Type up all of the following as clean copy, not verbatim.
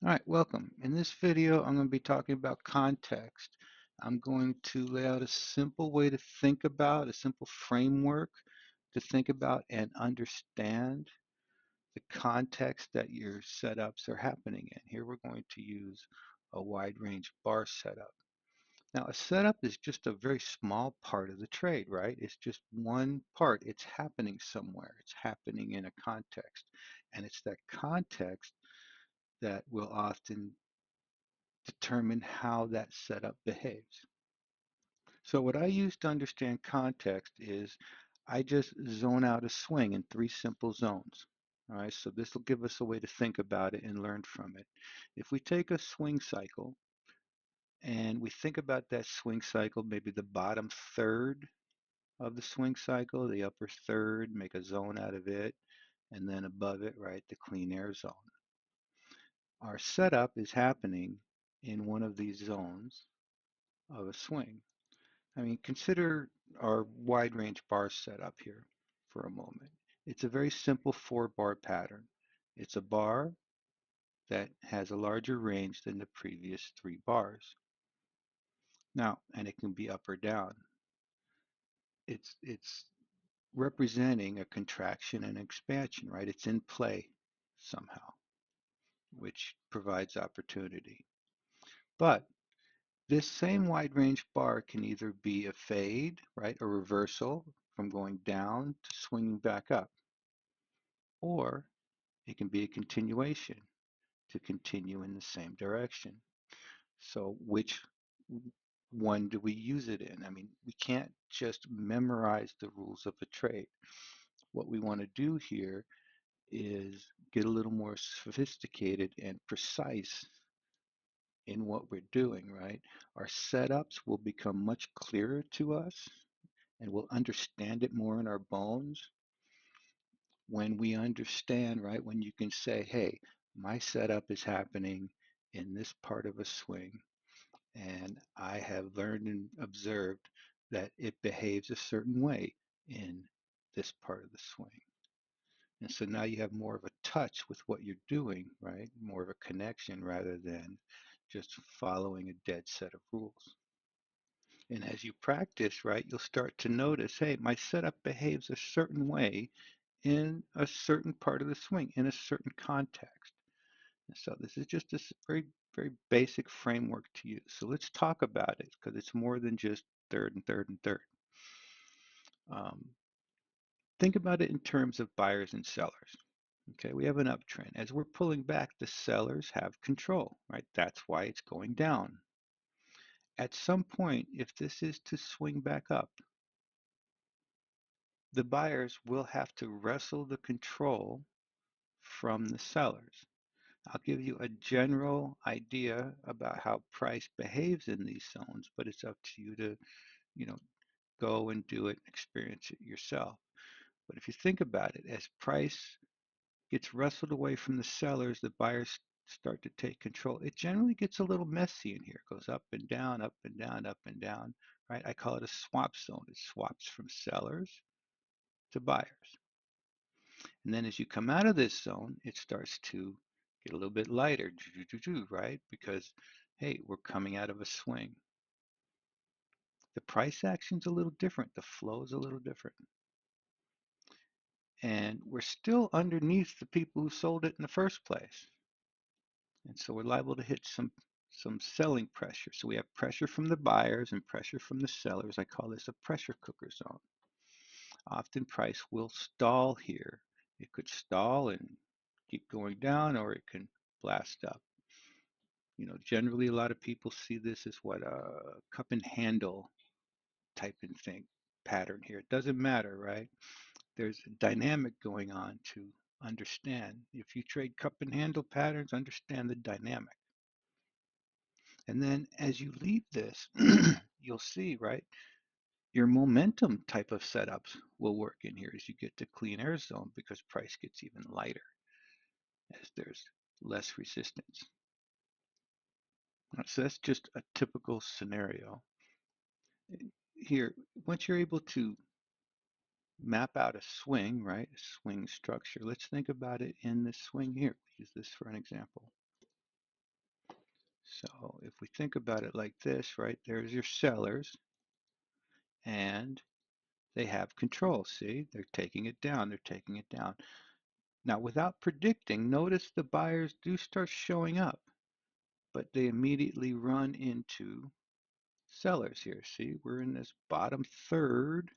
All right, welcome. In this video, I'm going to be talking about context. I'm going to lay out a simple way to think about, a simple framework to think about and understand the context that your setups are happening in. Here we're going to use a wide range bar setup. Now, a setup is just a very small part of the trade, right? It's just one part. It's happening somewhere. It's happening in a context. And it's that context that will often determine how that setup behaves. So what I use to understand context is I just zone out a swing in three simple zones. All right, so this will give us a way to think about it and learn from it. If we take a swing cycle and we think about that swing cycle, maybe the bottom third of the swing cycle, the upper third, make a zone out of it, and then above it, right, the clean air zone. Our setup is happening in one of these zones of a swing. I mean, consider our wide range bar setup here for a moment. It's a very simple four-bar pattern. It's a bar that has a larger range than the previous three bars. Now, and it can be up or down. It's representing a contraction and expansion, right? It's in play somehow, which provides opportunity. But this same wide range bar can either be a fade, right, a reversal from going down to swinging back up, or it can be a continuation to continue in the same direction. So which one do we use it in? I mean, we can't just memorize the rules of a trade. What we want to do here is get a little more sophisticated and precise in what we're doing, right? Our setups will become much clearer to us and we'll understand it more in our bones when we understand, right? When you can say, hey, my setup is happening in this part of a swing, and I have learned and observed that it behaves a certain way in this part of the swing. And so now you have more of a touch with what you're doing, right? More of a connection rather than just following a dead set of rules. And as you practice, right, you'll start to notice, hey, my setup behaves a certain way in a certain part of the swing, in a certain context. And so this is just a very, very basic framework to use. So let's talk about it because it's more than just third and third and third. Um, think about it in terms of buyers and sellers. Okay, we have an uptrend. As we're pulling back, the sellers have control, right? That's why it's going down. At some point, if this is to swing back up, the buyers will have to wrestle the control from the sellers. I'll give you a general idea about how price behaves in these zones, but it's up to you to, you know, go and do it, experience it yourself. But if you think about it, as price gets wrestled away from the sellers, the buyers start to take control. It generally gets a little messy in here. It goes up and down, up and down, up and down, right? I call it a swap zone. It swaps from sellers to buyers. And then as you come out of this zone, it starts to get a little bit lighter, right? Because, hey, we're coming out of a swing. The price action's a little different. The flow is a little different. And we're still underneath the people who sold it in the first place. And so we're liable to hit some selling pressure. So we have pressure from the buyers and pressure from the sellers. I call this a pressure cooker zone. Often price will stall here. It could stall and keep going down, or it can blast up. Generally a lot of people see this as what a cup and handle type and thing pattern here. It doesn't matter, right? There's a dynamic going on to understand. If you trade cup and handle patterns, understand the dynamic. And then as you leave this, you'll see, right? Your momentum type of setups will work in here as you get to clean air zone because price gets even lighter as there's less resistance. So that's just a typical scenario. Here, once you're able to map out a swing, right? A swing structure. Let's think about it in this swing here. Use this for an example. So if we think about it like this, right, there's your sellers, and they have control. See, they're taking it down, they're taking it down. Now, without predicting, notice the buyers do start showing up, but they immediately run into sellers here. See, we're in this bottom third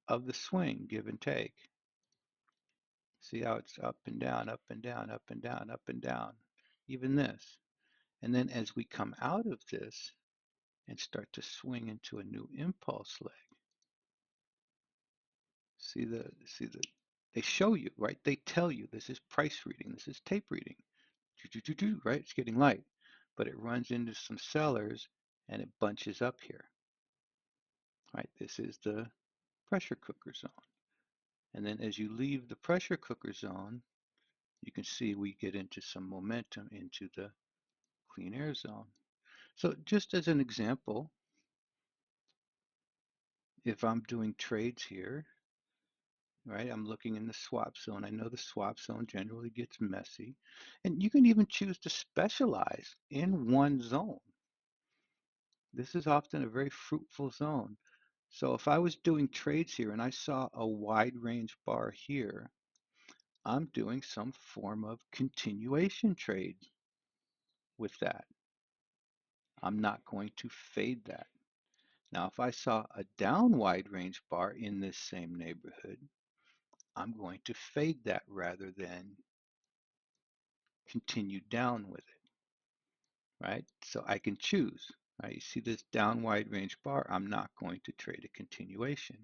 of the swing, give and take. See how it's up and down, up and down, up and down, up and down, even this. And then as we come out of this and start to swing into a new impulse leg, see the they show you, right? They tell you this is price reading, this is tape reading. Right? It's getting light, but it runs into some sellers and it bunches up here, right? This is the pressure cooker zone. And then as you leave the pressure cooker zone, you can see we get into some momentum into the clean air zone. So just as an example, if I'm doing trades here, right, I'm looking in the swap zone. I know the swap zone generally gets messy. And you can even choose to specialize in one zone. This is often a very fruitful zone. So if I was doing trades here and I saw a wide range bar here, I'm doing some form of continuation trade with that. I'm not going to fade that. Now, if I saw a down wide range bar in this same neighborhood, I'm going to fade that rather than continue down with it, right? So I can choose, right? You see this down wide range bar, I'm not going to trade a continuation.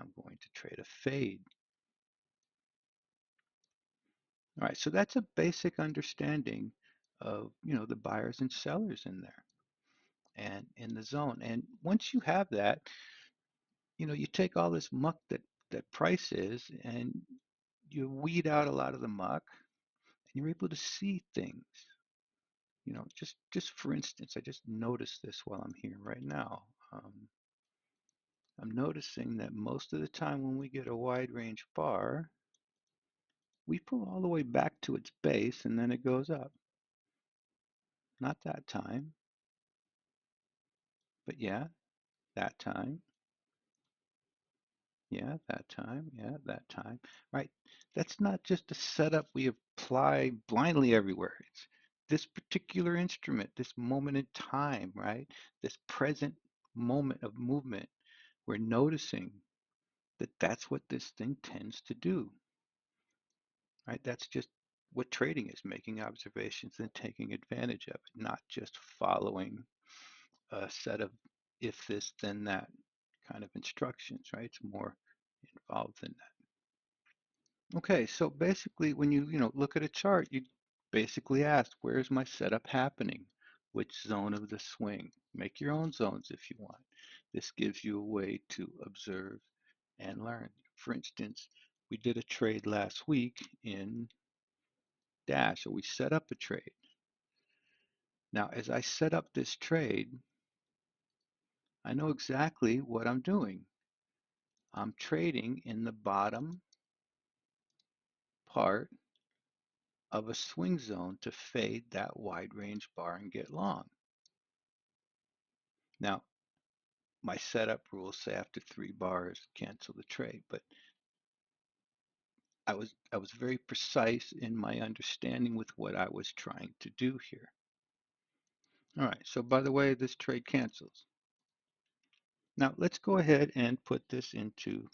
I'm going to trade a fade. All right, so that's a basic understanding of, the buyers and sellers in there and in the zone. And once you have that, you take all this muck that price is and you weed out a lot of the muck and you're able to see things. Just for instance, I just noticed this while I'm here right now. I'm noticing that most of the time when we get a wide range bar, we pull all the way back to its base and then it goes up. Not that time, but yeah, that time. Yeah, that time. Yeah, that time. Right. That's not just a setup we apply blindly everywhere. It's this particular instrument, this moment in time, right? This present moment of movement. We're noticing that that's what this thing tends to do, right? That's just what trading is, making observations and taking advantage of it, not just following a set of if this, then that kind of instructions, right? It's more involved than that. Okay, so basically when you look at a chart, you basically ask, where's my setup happening? Which zone of the swing? Make your own zones if you want. This gives you a way to observe and learn. For instance, we did a trade last week in Dash, or we set up a trade. Now, as I set up this trade, I know exactly what I'm doing. I'm trading in the bottom part of a swing zone to fade that wide range bar and get long. Now, my setup rules say after 3 bars, cancel the trade, but I was very precise in my understanding with what I was trying to do here. All right, so by the way, this trade cancels. Now let's go ahead and put this into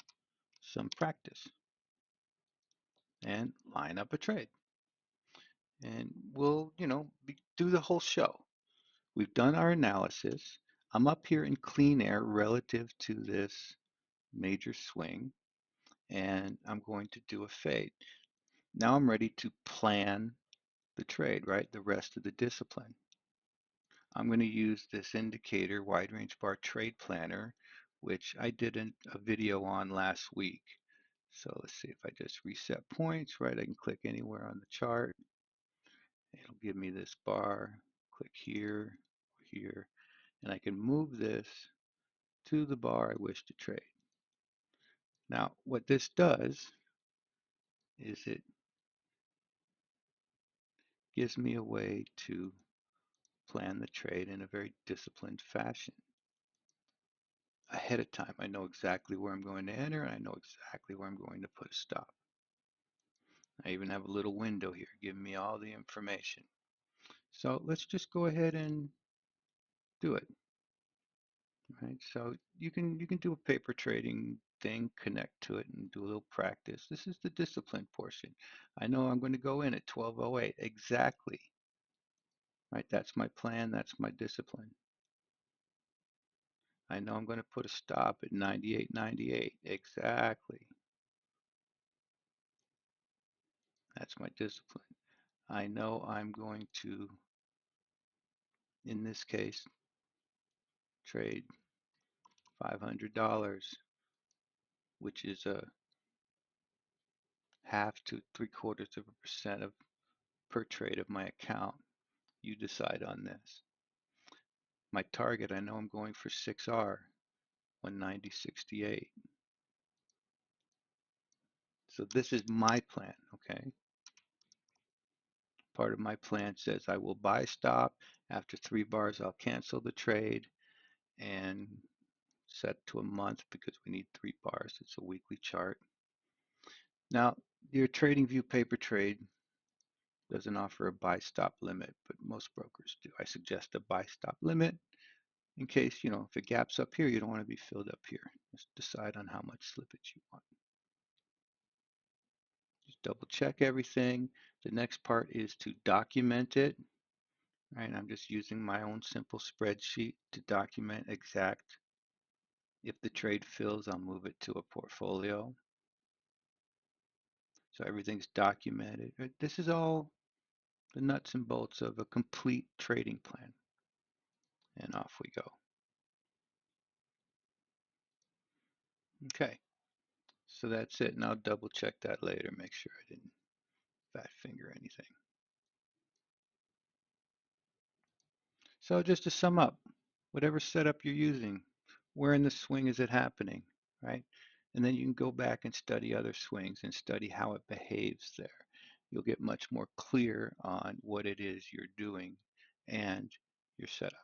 some practice and line up a trade. And we'll, do the whole show. We've done our analysis. I'm up here in clean air relative to this major swing, and I'm going to do a fade. Now I'm ready to plan the trade, right? The rest of the discipline. I'm going to use this indicator wide range bar trade planner, which I did a video on last week. So let's see if I just reset points, right? I can click anywhere on the chart. It'll give me this bar. Click here, here, and I can move this to the bar I wish to trade. Now, what this does is it gives me a way to plan the trade in a very disciplined fashion. Ahead of time, I know exactly where I'm going to enter, and I know exactly where I'm going to put a stop. I even have a little window here giving me all the information. So let's just go ahead and do it. Right? So you can do a paper trading thing, connect to it, and do a little practice. This is the discipline portion. I know I'm going to go in at 12:08 exactly. Right? That's my plan. That's my discipline. I know I'm going to put a stop at 98.98 exactly. That's my discipline. I know I'm going to, in this case, trade $500, which is a half to 3/4% of per trade of my account. You decide on this. My target, I know I'm going for 6R, 190.68. So this is my plan, okay? Part of my plan says I will buy stop. After 3 bars, I'll cancel the trade and set to a month because we need 3 bars. It's a weekly chart. Now, your TradingView paper trade doesn't offer a buy stop limit, but most brokers do. I suggest a buy stop limit in case, if it gaps up here, you don't want to be filled up here. Just decide on how much slippage you want. Just double check everything. The next part is to document it. Right, I'm just using my own simple spreadsheet to document exact. If the trade fills, I'll move it to a portfolio. So everything's documented. This is all the nuts and bolts of a complete trading plan. And off we go. Okay, so that's it. And I'll double check that later, make sure I didn't fat finger anything. So just to sum up, whatever setup you're using, where in the swing is it happening, right? And then you can go back and study other swings and study how it behaves there. You'll get much more clear on what it is you're doing and your setup.